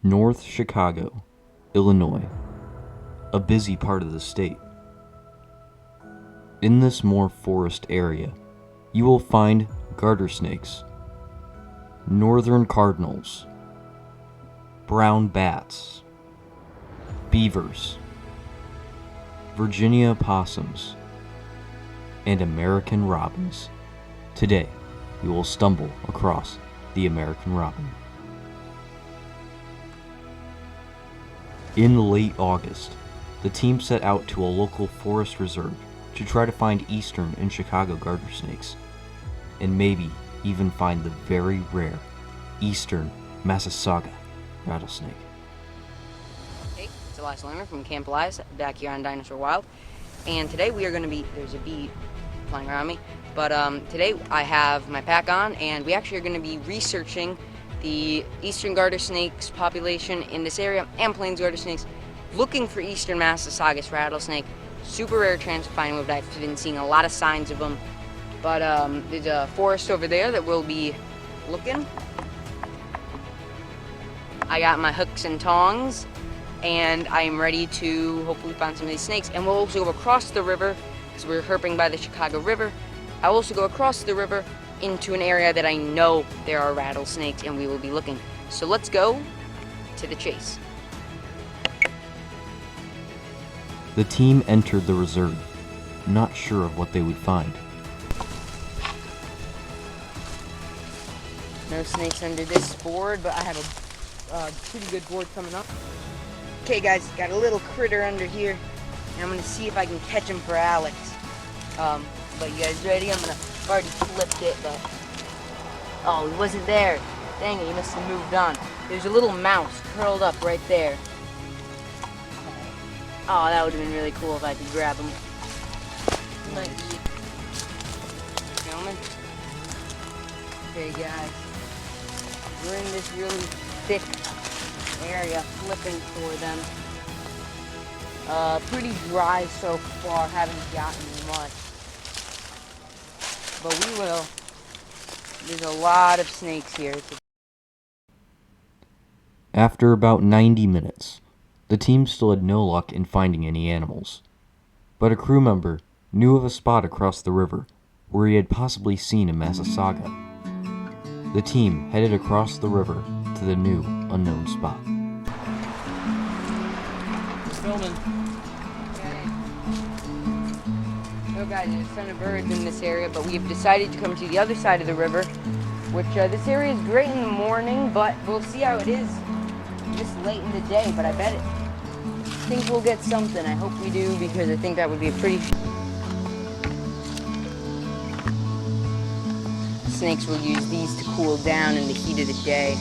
North Chicago, Illinois, a busy part of the state. In this more forest area, you will find garter snakes, northern cardinals, brown bats, beavers, Virginia opossums, and American robins. Today, you will stumble across the American robin. In late August, the team set out to a local forest reserve to try to find eastern and Chicago garter snakes, and maybe even find the very rare eastern Massasauga rattlesnake. Hey, it's Elias Lerner from CampElias, back here on Dinosaur Wild, and today we are going to be, there's a bee flying around me, but today I have my pack on, and we actually are going to be researching the eastern garter snakes population in this area, and plains garter snakes, looking for eastern Massasauga rattlesnake. Super rare chance of finding them. I've been seeing a lot of signs of them, but there's a forest over there that we'll be looking. I got my hooks and tongs, and I am ready to hopefully find some of these snakes. And we'll also go across the river, because we're herping by the Chicago River. I'll also go across the river into an area that I know there are rattlesnakes, and we will be looking. So let's go to the chase. The team entered the reserve, not sure of what they would find. No snakes under this board, but I have a pretty good board coming up. Okay guys, got a little critter under here, and I'm gonna see if I can catch him for Alex. But you guys ready? I've already flipped it, but oh, he wasn't there. Dang it, he must have moved on. There's a little mouse curled up right there. Oh, that would have been really cool if I could grab him. Might be filming. Okay, guys, we're in this really thick area, flipping for them. Pretty dry so far, haven't gotten much. But we will. There's a lot of snakes here. After about 90 minutes, the team still had no luck in finding any animals. But a crew member knew of a spot across the river where he had possibly seen a Massasauga. The team headed across the river to the new unknown spot. Filming. So guys, there's a ton of birds in this area, but we've decided to come to the other side of the river, which this area is great in the morning, but we'll see how it is this late in the day. But I think we'll get something. I hope we do, because I think that would be a pretty... Snakes will use these to cool down in the heat of the day.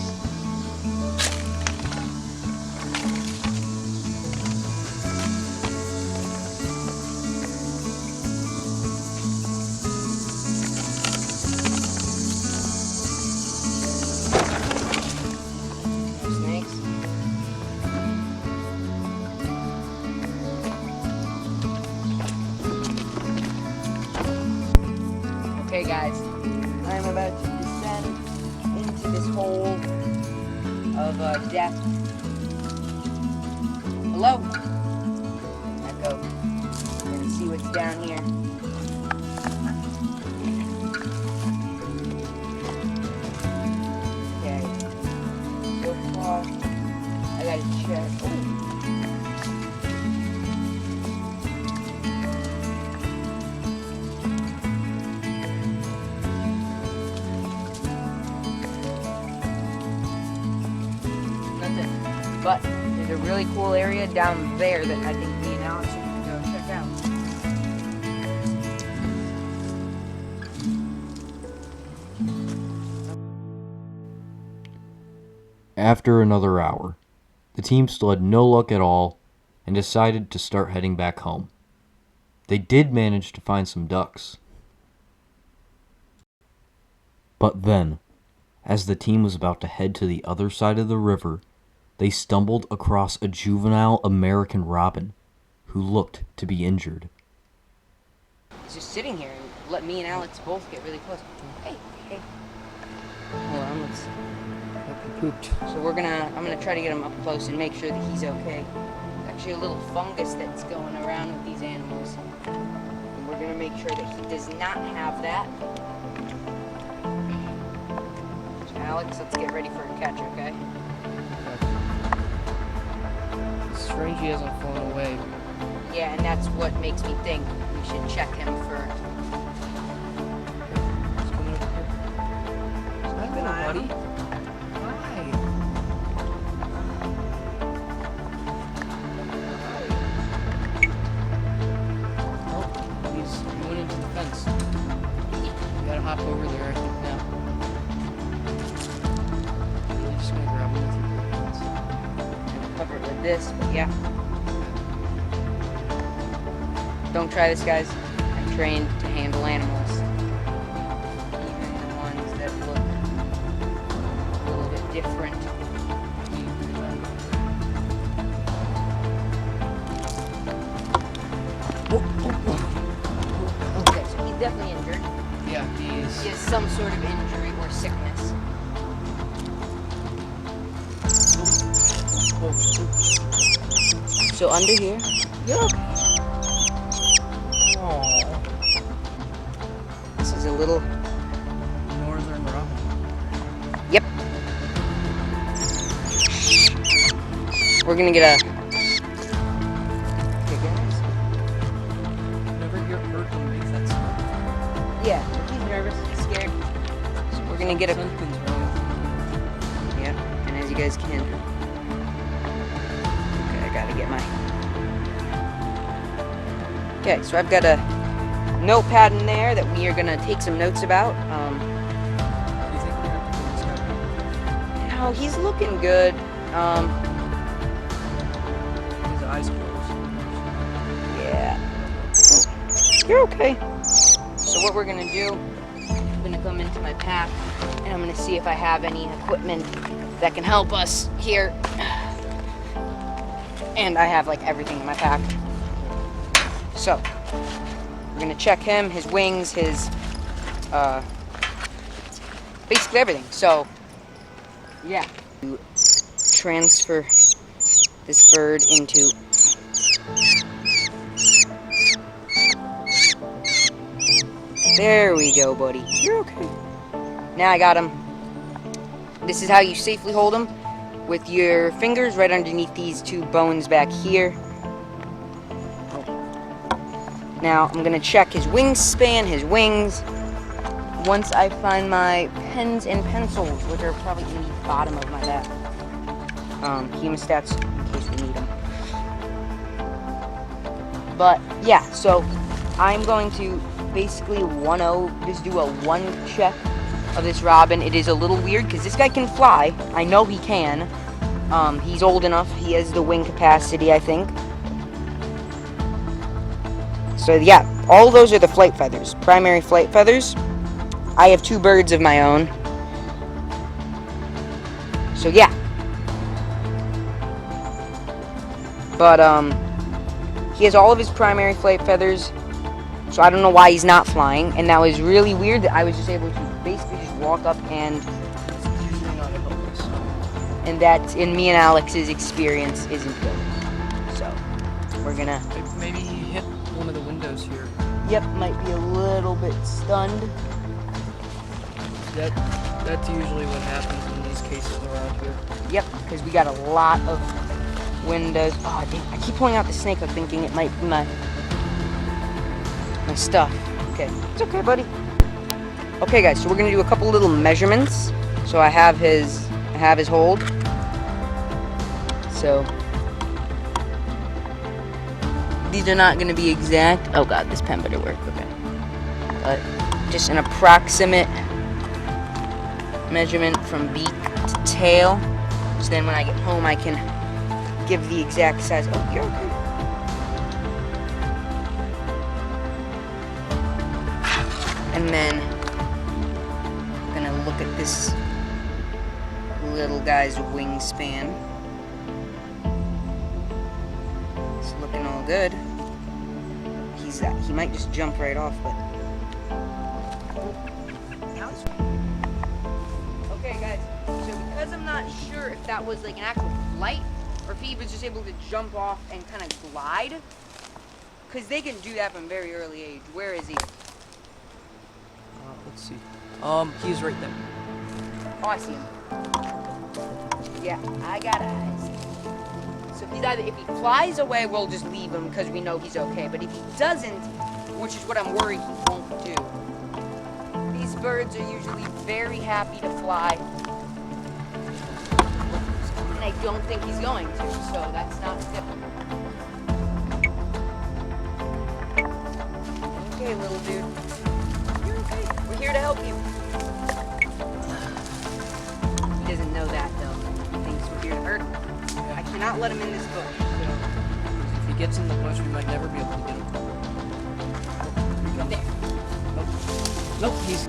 Okay guys, I'm about to descend into this hole of death. Hello? Echo. We're gonna see what's down here. Okay. So far, I gotta check. Ooh. But there's a really cool area down there that I think me and Alex should go check out. After another hour, the team still had no luck at all and decided to start heading back home. They did manage to find some ducks. But then, as the team was about to head to the other side of the river, they stumbled across a juvenile American robin who looked to be injured. He's just sitting here and let me and Alex both get really close. Hey, hey. Hold on, let's pooped. So I'm gonna try to get him up close and make sure that he's okay. There's actually a little fungus that's going around with these animals. And we're gonna make sure that he does not have that. So Alex, let's get ready for a catch, okay? It's strange he hasn't flown away. Yeah, and that's what makes me think we should check him for. He's coming over here. Keep an eye on buddy. him. Hi. Oh, he's going into the fence. You gotta hop over there, I think, now. Really just gonna grab him with your hands. Cover it with this, but yeah. Don't try this, guys. I'm trained to handle animals. Even the ones that look a little bit different. Okay, so he's definitely injured. Yeah, he is. He has some sort of injury or sickness. So under here. Yup. Aww. This is a little. Northern robin. Yep. We're gonna get a. Okay, guys. Never get hurt and make that sound. Yeah, he's nervous. He's scared. So we're gonna get a. Something's wrong with him. Yeah, and as you guys can. Okay, I gotta get my. Okay, so I've got a notepad in there that we are gonna take some notes about. Do you think we have to go this guy? No, he's looking good. His eyes closed. Yeah. You're okay. So what we're gonna do, I'm gonna come into my pack and I'm gonna see if I have any equipment that can help us here. And I have like everything in my pack. So we're gonna check him, his wings, his basically everything. So yeah. To transfer this bird into there we go, buddy. You're okay. Now I got him. This is how you safely hold him, with your fingers right underneath these two bones back here. Now I'm gonna check his wingspan, his wings. Once I find my pens and pencils, which are probably in the bottom of my bag. Hemostats, in case we need them. But yeah, so I'm going to basically just do a one check of this robin. It is a little weird because this guy can fly. I know he can. He's old enough. He has the wing capacity, I think. So yeah, all those are the flight feathers, primary flight feathers. I have 2 birds of my own. So yeah. But he has all of his primary flight feathers. So I don't know why he's not flying, and that was really weird that I was just able to basically just walk up and that in me and Alex's experience isn't good. So we're gonna Maybe he hit one of the windows here. Yep, might be a little bit stunned. That's usually what happens in these cases around here. Yep, because we got a lot of windows. Oh dang, I keep pulling out the snake hook thinking it might be my stuff. Okay, it's okay, buddy. Okay, guys, so we're gonna do a couple little measurements. So I have his hold. So these are not gonna be exact. Oh god, this pen better work. Okay, but just an approximate measurement from beak to tail. So then when I get home, I can give the exact size. Oh, you're okay. And then I'm gonna look at this little guy's wingspan. It's looking all good. He might just jump right off, but okay, guys. So because because I'm not sure if that was like an actual flight or if he was just able to jump off and kind of glide. Because they can do that from a very early age. Where is he? Let's see. He's right there. Oh, I see him. Yeah, I got eyes. So if he flies away, we'll just leave him because we know he's okay. But if he doesn't, which is what I'm worried he won't do, these birds are usually very happy to fly. And I don't think he's going to, so that's not difficult. Okay, little dude. You're okay. We're here to help you. He doesn't know that, though. He thinks we're here to hurt him. I cannot let him in this bush. If he gets in the bush, we might never be able to get him. There. Nope, he's...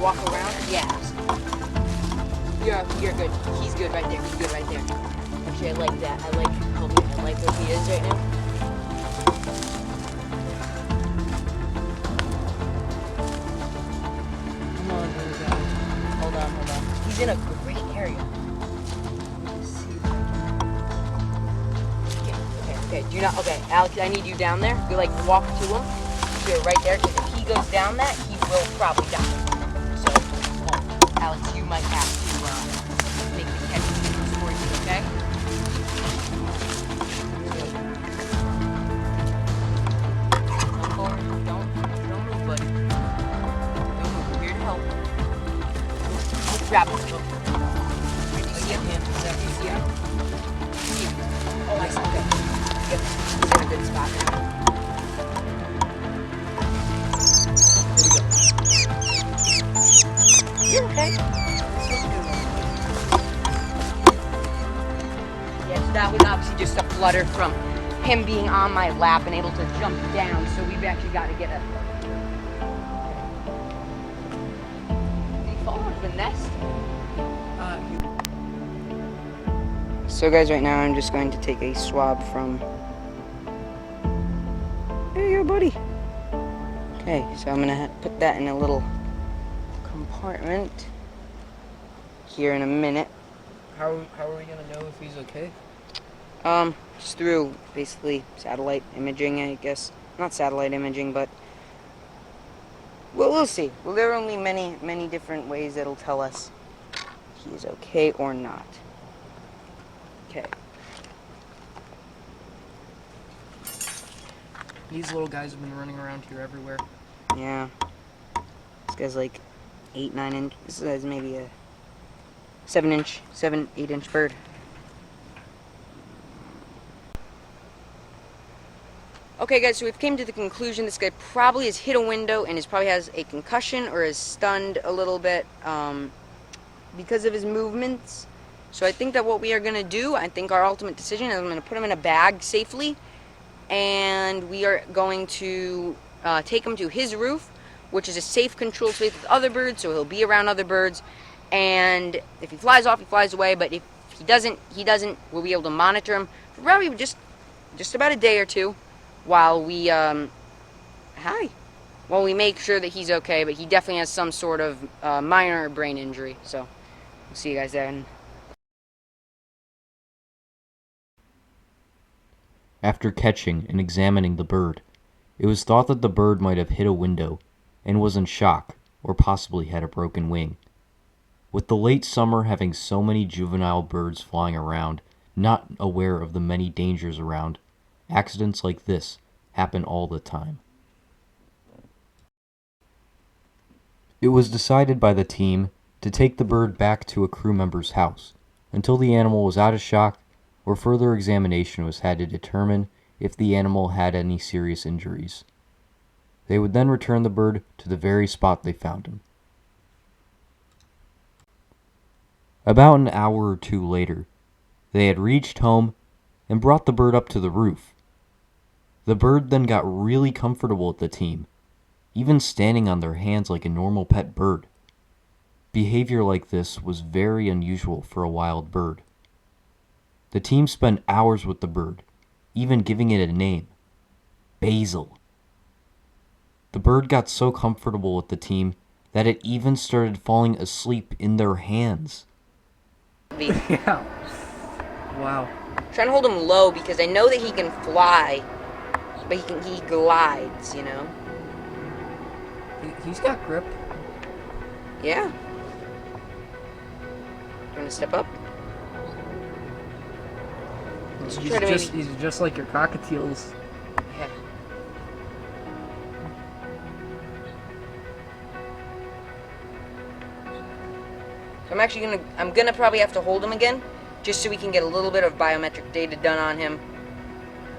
Walk around? Yeah. You're good. He's good right there. He's good right there. Actually, I like that. I like where he is right now. Come on, little guy. Hold on. He's in a great area. Okay. Do not. Okay, Alex, I need you down there. You like walk to him. You're right there. Because if he goes down that, he will probably die. So, Alex, you might have to make the catch for you. Okay. Come forward. Don't move, buddy. Don't move. We're here to help. Grab him. You see him? You see him? Oh, I see him. Yep. He's in a good spot now. You're okay. Yes, that was obviously just a flutter from him being on my lap and able to jump down, so we've actually got to get a... Did he fall out of the nest? So guys, right now I'm just going to take a swab from... There you go, buddy. Okay, so I'm gonna put that in a little compartment here in a minute. How are we gonna know if he's okay? Just through basically satellite imaging, I guess. Not satellite imaging, but well, we'll see. Well, there are only many different ways that'll tell us if he's okay or not. Okay. These little guys have been running around here everywhere. Yeah. This guy's like 8-9 inch. This guy's maybe a 7-8 inch bird. Okay guys, so we've came to the conclusion this guy probably has hit a window and probably has a concussion or is stunned a little bit because of his movements. So I think that what we are going to do, I think our ultimate decision is I'm going to put him in a bag safely, and we are going to take him to his roof, which is a safe, controlled space with other birds, so he'll be around other birds. And if he flies off, he flies away, but if he doesn't, we'll be able to monitor him for probably just about a day or two while we make sure that he's okay, but he definitely has some sort of minor brain injury. So we'll see you guys then. After catching and examining the bird, it was thought that the bird might have hit a window and was in shock or possibly had a broken wing. With the late summer having so many juvenile birds flying around, not aware of the many dangers around, accidents like this happen all the time. It was decided by the team to take the bird back to a crew member's house until the animal was out of shock or further examination was had to determine if the animal had any serious injuries. They would then return the bird to the very spot they found him. About an hour or two later, they had reached home and brought the bird up to the roof. The bird then got really comfortable with the team, even standing on their hands like a normal pet bird. Behavior like this was very unusual for a wild bird. The team spent hours with the bird, even giving it a name, Basil. The bird got so comfortable with the team that it even started falling asleep in their hands. Yeah. Wow. Trying to hold him low because I know that he can fly, but he glides, you know? He's got grip. Yeah. You want to step up? He's just like your cockatiels. Yeah. So I'm gonna probably have to hold him again, just so we can get a little bit of biometric data done on him.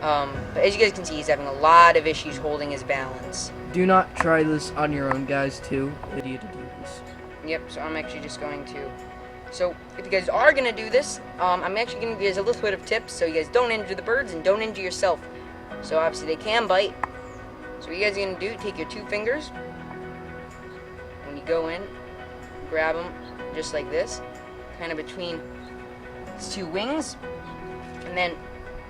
But as you guys can see, he's having a lot of issues holding his balance. Do not try this on your own, guys, too. Idiot to do this. Yep, so I'm actually just going to... So, if you guys are going to do this, I'm actually going to give you guys a little bit of tips so you guys don't injure the birds and don't injure yourself. So, obviously, they can bite. So, what you guys are going to do, take your 2 fingers. When you go in, grab them just like this, kind of between his 2 wings. And then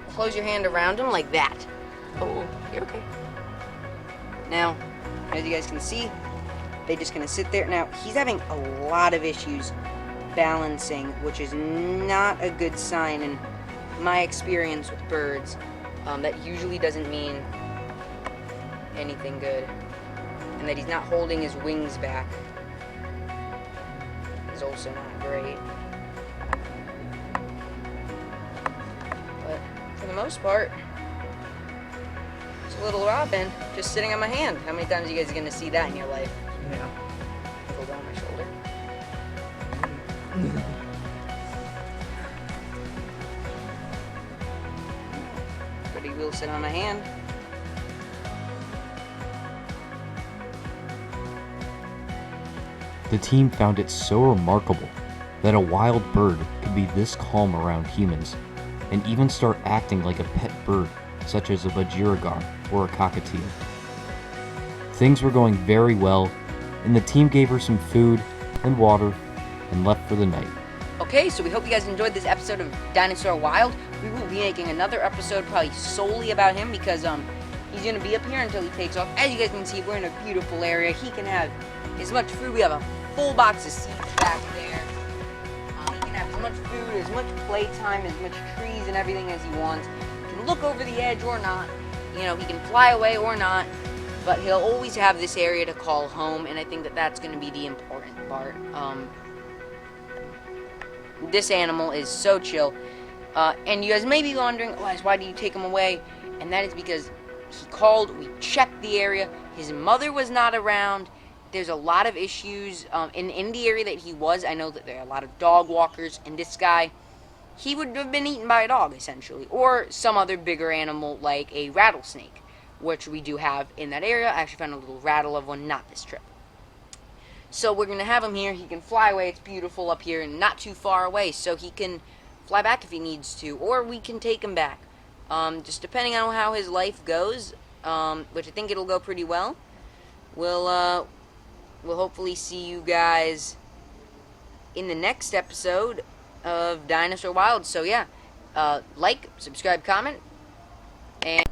close your hand around him like that. Oh, you're okay. Now, as you guys can see, they're just going to sit there. Now, he's having a lot of issues balancing, which is not a good sign in my experience with birds. That usually doesn't mean anything good. And that he's not holding his wings back is also not great. But for the most part, it's a little robin just sitting on my hand. How many times are you guys going to see that in your life? Yeah. Hold on my shoulder. But he will sit on my hand. The team found it so remarkable that a wild bird could be this calm around humans and even start acting like a pet bird such as a budgerigar or a cockatiel. Things were going very well, and the team gave her some food and water and left for the night. Okay, so we hope you guys enjoyed this episode of Dinosaur Wild. We will be making another episode probably solely about him because he's going to be up here until he takes off. As you guys can see, we're in a beautiful area. He can have as much food. We have a full box of seeds back there. He can have as much food, as much playtime, as much trees and everything as he wants. He can look over the edge or not. You know, he can fly away or not. But he'll always have this area to call home, and I think that that's going to be the important part. This animal is so chill. And you guys may be wondering, Elias, why do you take him away? And that is because he called, we checked the area, his mother was not around. There's a lot of issues in the area that he was. I know that there are a lot of dog walkers, and this guy, he would have been eaten by a dog, essentially, or some other bigger animal like a rattlesnake, which we do have in that area. I actually found a little rattle of one, not this trip. So we're going to have him here. He can fly away. It's beautiful up here and not too far away, so he can fly back if he needs to, or we can take him back. Just depending on how his life goes, which I think it'll go pretty well. We'll hopefully see you guys in the next episode of Dinosaur Wild. So yeah, like, subscribe, comment, and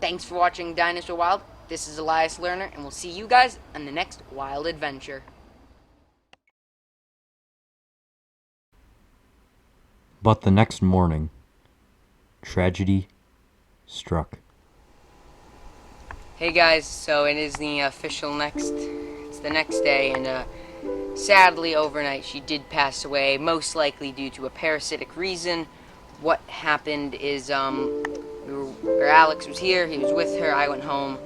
thanks for watching Dinosaur Wild. This is Elias Lerner, and we'll see you guys on the next wild adventure. But the next morning, tragedy struck. Hey guys, so it is the it's the next day, and sadly overnight she did pass away, most likely due to a parasitic reason. What happened is, Alex was here, he was with her, I went home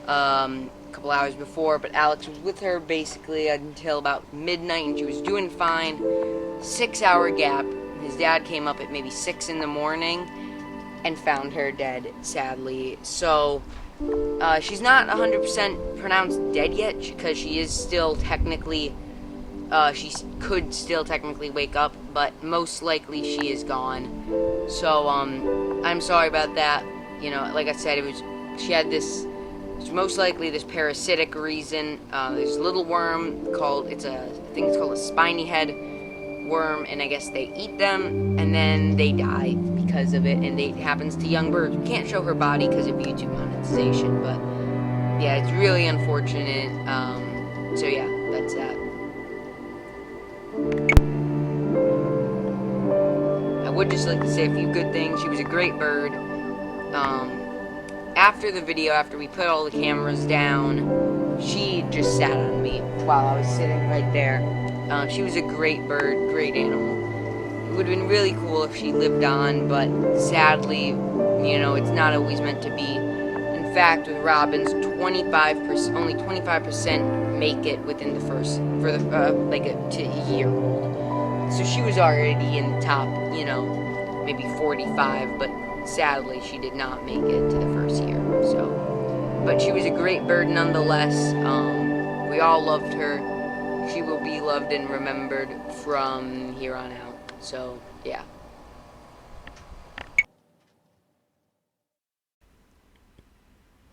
a couple hours before, but Alex was with her basically until about midnight, and she was doing fine. 6-hour gap. His dad came up at maybe 6 in the morning and found her dead, sadly. So, she's not 100% pronounced dead yet, because she is still technically, she could still technically wake up, but most likely she is gone. So, I'm sorry about that. You know, like I said, she had this, it's most likely this parasitic reason. There's a little worm called, I think it's called a spiny head worm, and I guess they eat them, and then they die because of it, and it happens to young birds. We can't show her body because of YouTube monetization, but yeah, it's really unfortunate. So yeah, that's that. I would just like to say a few good things. She was a great bird. After the video, after we put all the cameras down, she just sat on me while I was sitting right there. She was a great bird, great animal. It would have been really cool if she lived on, but sadly, it's not always meant to be. In fact, with robins, 25%, only 25% make it within the first, for the to a year old. So she was already in the top, maybe 45, but sadly she did not make it to the first year. So, but she was a great bird nonetheless. We all loved her. She will be loved and remembered from here on out. So, yeah.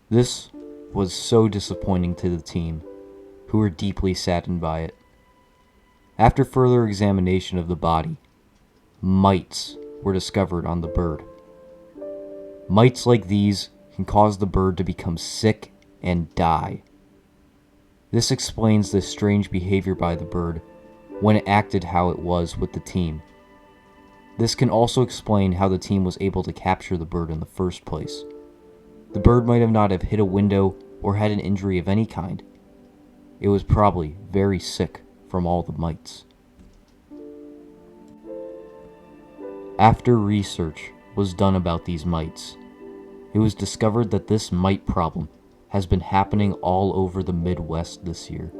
This was so disappointing to the team, who were deeply saddened by it. After further examination of the body, mites were discovered on the bird. Mites like these can cause the bird to become sick and die. This explains the strange behavior by the bird when it acted how it was with the team. This can also explain how the team was able to capture the bird in the first place. The bird might have not have hit a window or had an injury of any kind. It was probably very sick from all the mites. After research was done about these mites, it was discovered that this mite problem has been happening all over the Midwest this year,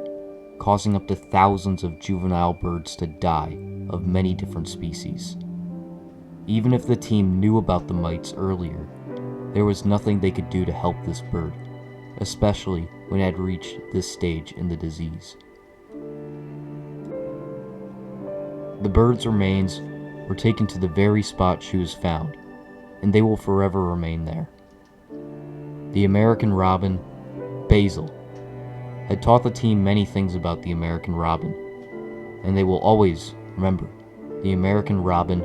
causing up to thousands of juvenile birds to die of many different species. Even if the team knew about the mites earlier, there was nothing they could do to help this bird, especially when it had reached this stage in the disease. The bird's remains were taken to the very spot she was found, and they will forever remain there. The American robin, Basil, had taught the team many things about the American robin, and they will always remember the American robin,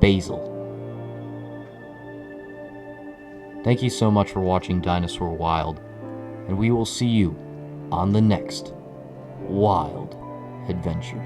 Basil. Thank you so much for watching Dinosaur Wild, and we will see you on the next wild adventure.